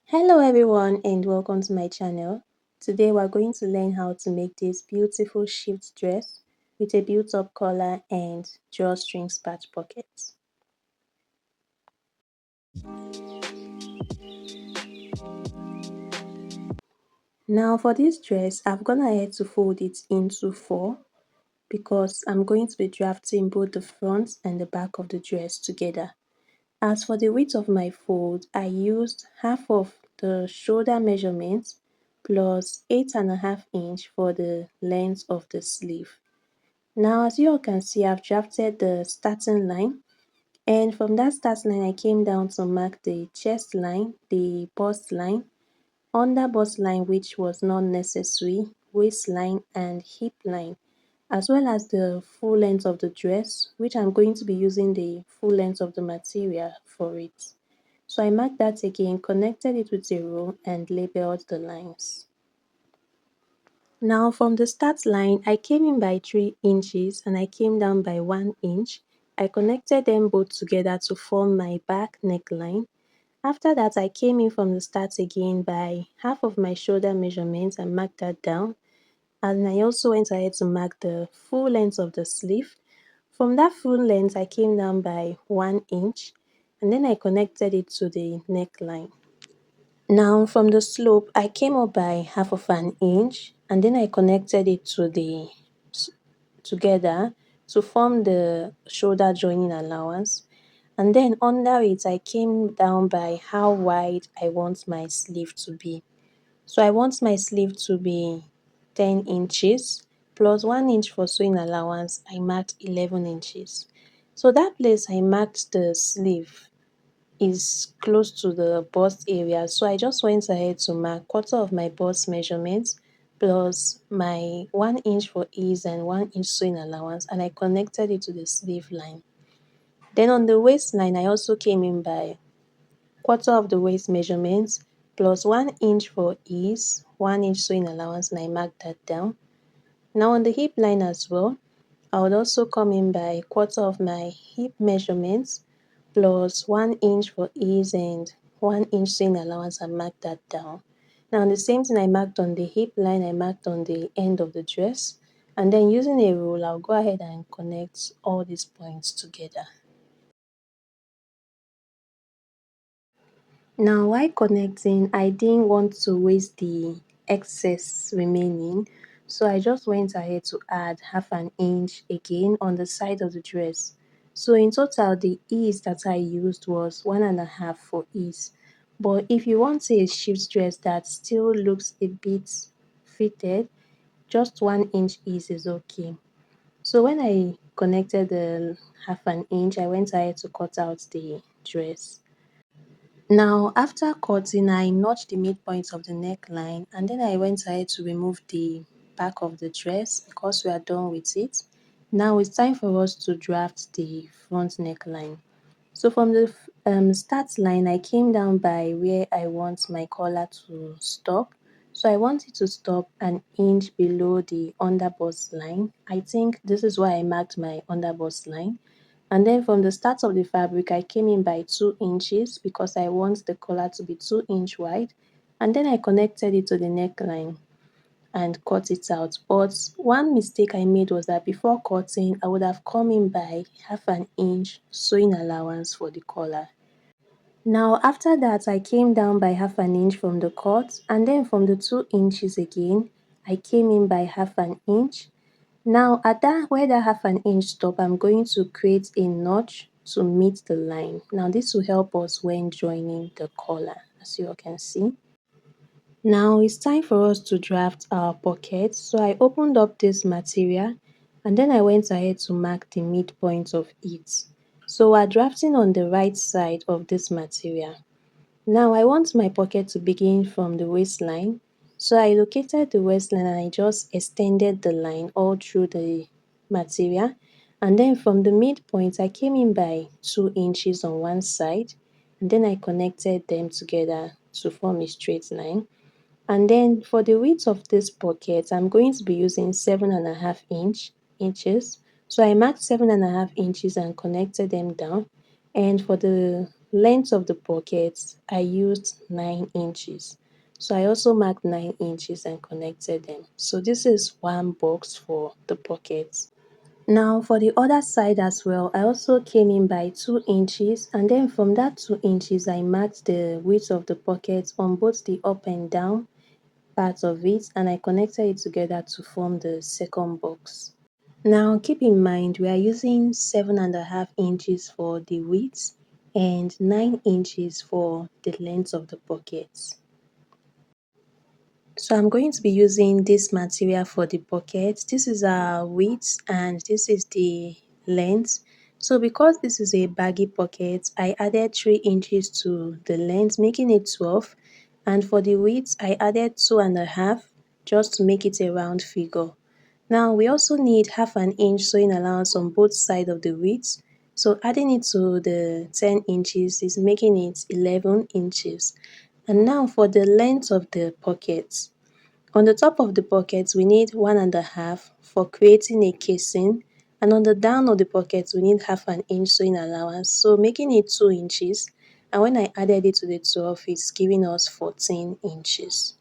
Hello everyone and welcome to my channel. Today we're going to learn how to make this beautiful shift dress with a built-up collar and drawstrings patch pockets. Now for this dress, I've gone ahead to fold it into four because I'm going to be drafting both the front and the back of the dress together. As for the width of my fold, I used half of the shoulder measurement plus 8.5 inch for the length of the sleeve. Now, as you all can see, I've drafted the starting line, and from that starting line, I came down to mark the chest line, the bust line, under bust line, which was not necessary, waistline, and hip line, as well as the full length of the dress, which I'm going to be using the full length of the material for it. So I marked that again, connected it with a row, and labeled the lines. Now from the start line, I came in by 3 inches and I came down by 1 inch. I connected them both together to form my back neckline. After that, I came in from the start again by half of my shoulder measurement and marked that down. And I also went ahead to mark the full length of the sleeve. From that full length, I came down by 1 inch and then I connected it to the neckline. Now from the slope, I came up by half of an inch and then I connected it to the together to form the shoulder joining allowance. And then under it, I came down by how wide I want my sleeve to be. So I want my sleeve to be 10 inches plus 1 inch for sewing allowance. I marked 11 inches. So that place I marked the sleeve is close to the bust area, so I just went ahead to mark quarter of my bust measurement plus my 1 inch for ease and 1 inch sewing allowance, and I connected it to the sleeve line. Then on the waistline, I also came in by quarter of the waist measurement plus 1 inch for ease, 1 inch sewing allowance, and I marked that down. Now on the hip line as well, I would also come in by quarter of my hip measurements plus 1 inch for ease and 1 inch seam allowance and mark that down. Now the same thing I marked on the hip line, I marked on the end of the dress, and then using a rule, I'll go ahead and connect all these points together. Now while connecting, I didn't want to waste the excess remaining, so I just went ahead to add half an inch again on the side of the dress. So in total, the ease that I used was 1.5 for ease. But if you want a shift dress that still looks a bit fitted, just 1 inch ease is okay. So when I connected the half an inch, I went ahead to cut out the dress. Now, after cutting, I notched the midpoint of the neckline and then I went ahead to remove the back of the dress because we are done with it. Now it's time for us to draft the front neckline. So from the start line, I came down by where I want my collar to stop. So I want it to stop an inch below the underbust line. I think this is why I marked my underbust line. And then from the start of the fabric, I came in by 2 inches because I want the collar to be 2 inch wide. And then I connected it to the neckline and cut it out. But one mistake I made was that before cutting, I would have come in by half an inch sewing allowance for the collar. Now after that, I came down by half an inch from the cut, and then from the 2 inches again, I came in by half an inch. Now at that where that half an inch stop, I'm going to create a notch to meet the line. Now this will help us when joining the collar, as you all can see. Now it's time for us to draft our pocket. So I opened up this material and then I went ahead to mark the midpoint of it. So we're drafting on the right side of this material. Now I want my pocket to begin from the waistline. So I located the waistline and I just extended the line all through the material. And then from the midpoint, I came in by 2 inches on one side. And then I connected them together to form a straight line. And then for the width of this pocket, I'm going to be using 7.5 inches. So I marked 7.5 inches and connected them down. And for the length of the pocket, I used 9 inches. So I also marked 9 inches and connected them. So this is one box for the pocket. Now for the other side as well, I also came in by 2 inches, and then from that 2 inches I marked the width of the pocket on both the up and down part of it, and I connected it together to form the second box. Now keep in mind we are using 7.5 inches for the width and 9 inches for the length of the pocket. So I'm going to be using this material for the pocket. This is our width and this is the length. So because this is a baggy pocket, I added 3 inches to the length, making it 12. And for the width, I added 2.5 just to make it a round figure. Now we also need half an inch sewing allowance on both sides of the width. So adding it to the 10 inches is making it 11 inches. And now for the length of the pocket. On the top of the pocket, we need 1.5 for creating a casing, and on the down of the pocket, we need half an inch sewing allowance, so making it 2 inches. And when I added it to the 12, it's giving us 14 inches.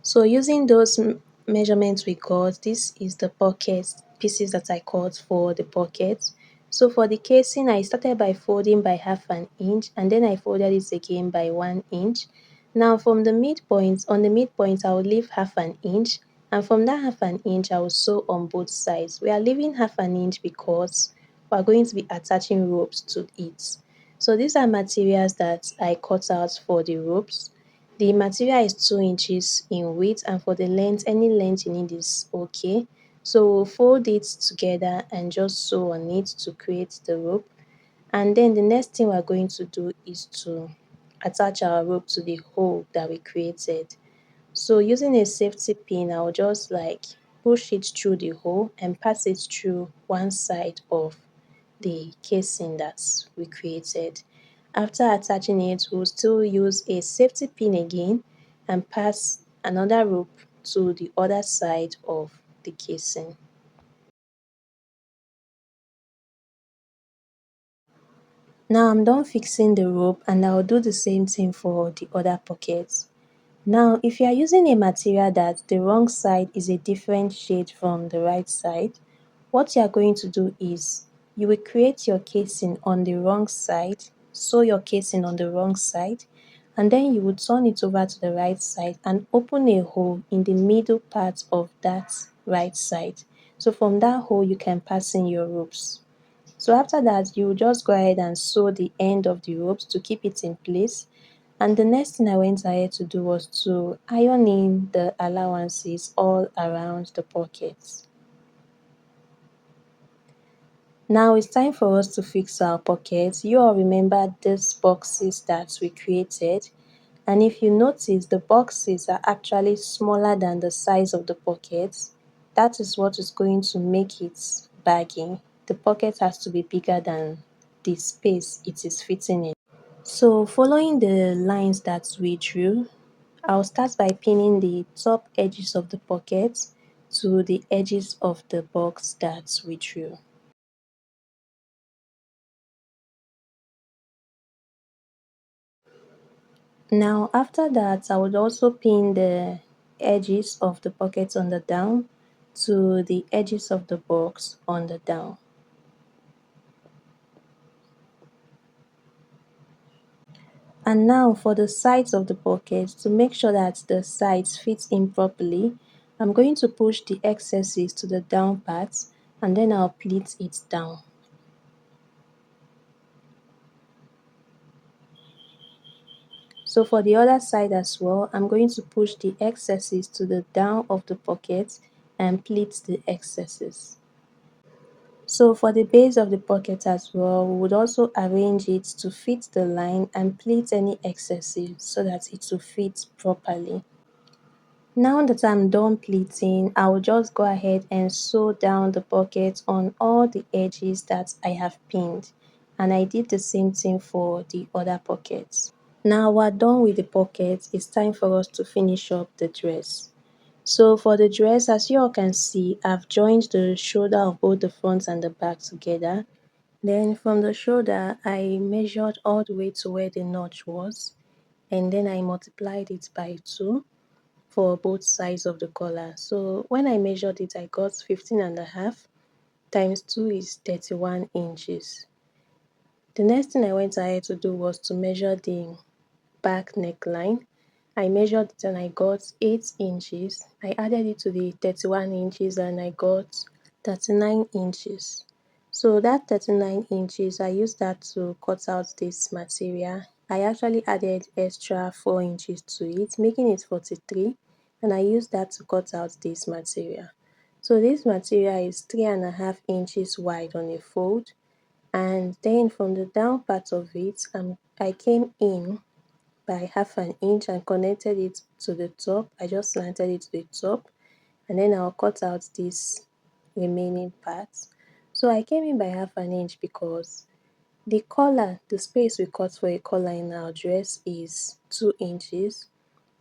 So using those measurements we got, this is the pocket pieces that I cut for the pocket. So for the casing, I started by folding by half an inch, and then I folded it again by 1 inch. Now from the midpoint, on the midpoint, I will leave half an inch, and from that half an inch, I will sew on both sides. We are leaving half an inch because we are going to be attaching ropes to it. So these are materials that I cut out for the ropes. The material is 2 inches in width, and for the length, any length you need is okay. So we'll fold it together and just sew on it to create the rope. And then the next thing we're going to do is to attach our rope to the hole that we created. So using a safety pin, I'll just like push it through the hole and pass it through one side of the casing that we created. After attaching it, we'll still use a safety pin again and pass another rope to the other side of the casing. Now I'm done fixing the rope, and I'll do the same thing for the other pockets. Now if you are using a material that the wrong side is a different shade from the right side, what you are going to do is you will create your casing on the wrong side, sew your casing on the wrong side, and then you will turn it over to the right side and open a hole in the middle part of that right side. So from that hole you can pass in your ropes. So after that, you will just go ahead and sew the end of the ropes to keep it in place. And the next thing I went ahead to do was to iron in the allowances all around the pockets. Now it's time for us to fix our pockets. You all remember these boxes that we created, and if you notice, the boxes are actually smaller than the size of the pockets. That is what is going to make it baggy. The pocket has to be bigger than the space it is fitting in. So following the lines that we drew, I'll start by pinning the top edges of the pocket to the edges of the box that we drew. Now after that, I would also pin the edges of the pocket on the down to the edges of the box on the down. And now for the sides of the pocket, to make sure that the sides fit in properly, I'm going to push the excesses to the down part, and then I'll pleat it down. So for the other side as well, I'm going to push the excesses to the down of the pocket and pleat the excesses. So for the base of the pocket as well, we would also arrange it to fit the line and pleat any excesses so that it will fit properly. Now that I'm done pleating, I will just go ahead and sew down the pocket on all the edges that I have pinned, and I did the same thing for the other pockets. Now we're done with the pocket, it's time for us to finish up the dress. So for the dress, as you all can see, I've joined the shoulder of both the front and the back together. Then from the shoulder, I measured all the way to where the notch was, and then I multiplied it by 2 for both sides of the collar. So when I measured it, I got 15.5 times 2 is 31 inches. The next thing I went ahead to do was to measure the back neckline. I measured it and I got 8 inches. I added it to the 31 inches and I got 39 inches. So that 39 inches, I used that to cut out this material. I actually added extra 4 inches to it, making it 43, and I used that to cut out this material. So this material is 3.5 inches wide on a fold, and then from the down part of it, I came in by 1/2 inch and connected it to the top. I just slanted it to the top, and then I'll cut out this remaining parts. So I came in by 1/2 inch because the collar, the space we cut for a collar in our dress is 2 inches.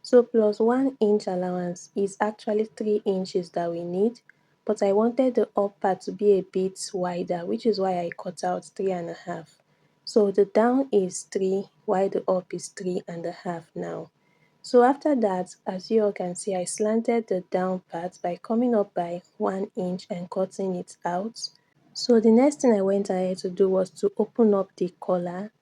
So plus 1 inch allowance is actually 3 inches that we need, but I wanted the up part to be a bit wider, which is why I cut out 3.5. So the down is 3, while the up is 3.5 now. So after that, as you all can see, I slanted the down part by coming up by 1 inch and cutting it out. So the next thing I went ahead to do was to open up the collar,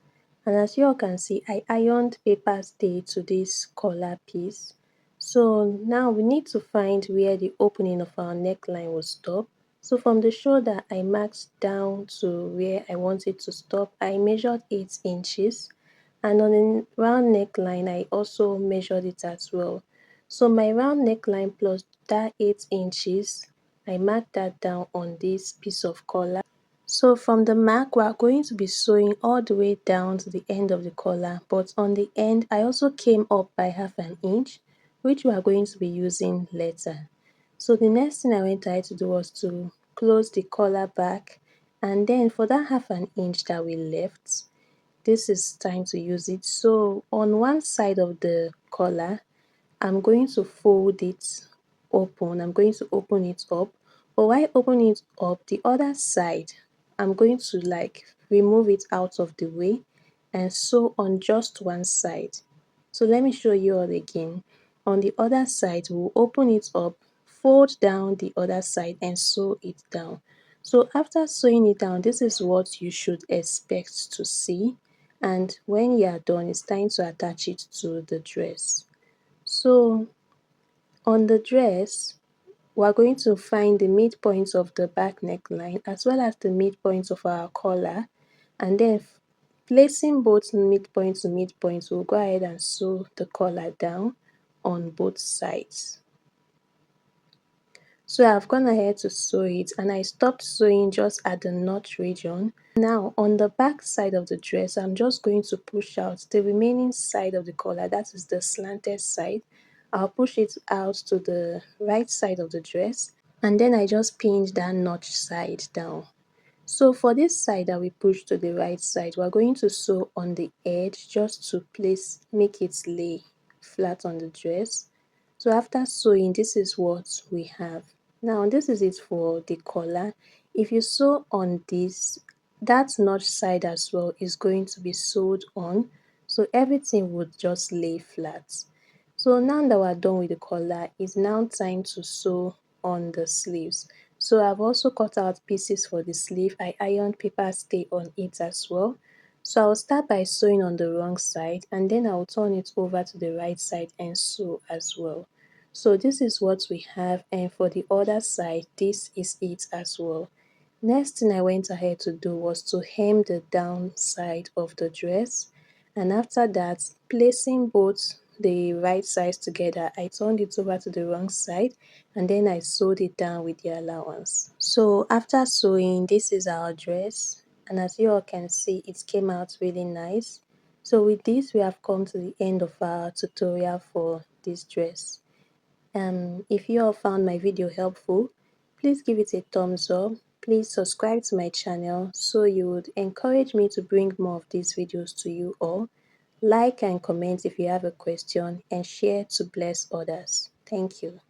and as you all can see, I ironed paper stay to this collar piece. So now we need to find where the opening of our neckline will stop. So from the shoulder, I marked down to where I want it to stop. I measured 8 inches, and on the round neckline, I also measured it as well. So my round neckline plus that 8 inches, I marked that down on this piece of collar. So from the mark, we are going to be sewing all the way down to the end of the collar, but on the end, I also came up by 1/2 inch, which we are going to be using later. So the next thing I went ahead to do was to close the collar back, and then for that 1/2 inch that we left, this is time to use it. So on one side of the collar, I'm going to fold it open. I'm going to open it up. But while opening it up, the other side, I'm going to like remove it out of the way and sew on just one side. So let me show you all again. On the other side, we'll open it up, fold down the other side and sew it down. So after sewing it down, this is what you should expect to see. And when you are done, it's time to attach it to the dress. So on the dress, we're going to find the midpoint of the back neckline as well as the midpoint of our collar, and then placing both midpoint to midpoint, we'll go ahead and sew the collar down on both sides. So I've gone ahead to sew it, and I stopped sewing just at the notch region. Now on the back side of the dress, I'm just going to push out the remaining side of the collar, that is the slanted side. I'll push it out to the right side of the dress, and then I just pinch that notch side down. So for this side that we push to the right side, we're going to sew on the edge just to make it lay flat on the dress. So after sewing, this is what we have. Now this is it for the collar. If you sew on this, that notch side as well is going to be sewed on, so everything would just lay flat. So now that we're done with the collar, it's now time to sew on the sleeves. So I've also cut out pieces for the sleeve. I ironed paper stay on it as well. So I'll start by sewing on the wrong side, and then I'll turn it over to the right side and sew as well. So this is what we have, and for the other side, this is it as well. Next thing I went ahead to do was to hem the down side of the dress, and after that, placing both the right sides together, I turned it over to the wrong side, and then I sewed it down with the allowance. So after sewing, this is our dress, and as you all can see, it came out really nice. So with this, we have come to the end of our tutorial for this dress. If you all found my video helpful, please give it a thumbs up. Please subscribe to my channel so you would encourage me to bring more of these videos to you all. Like and comment if you have a question, and share to bless others. Thank you.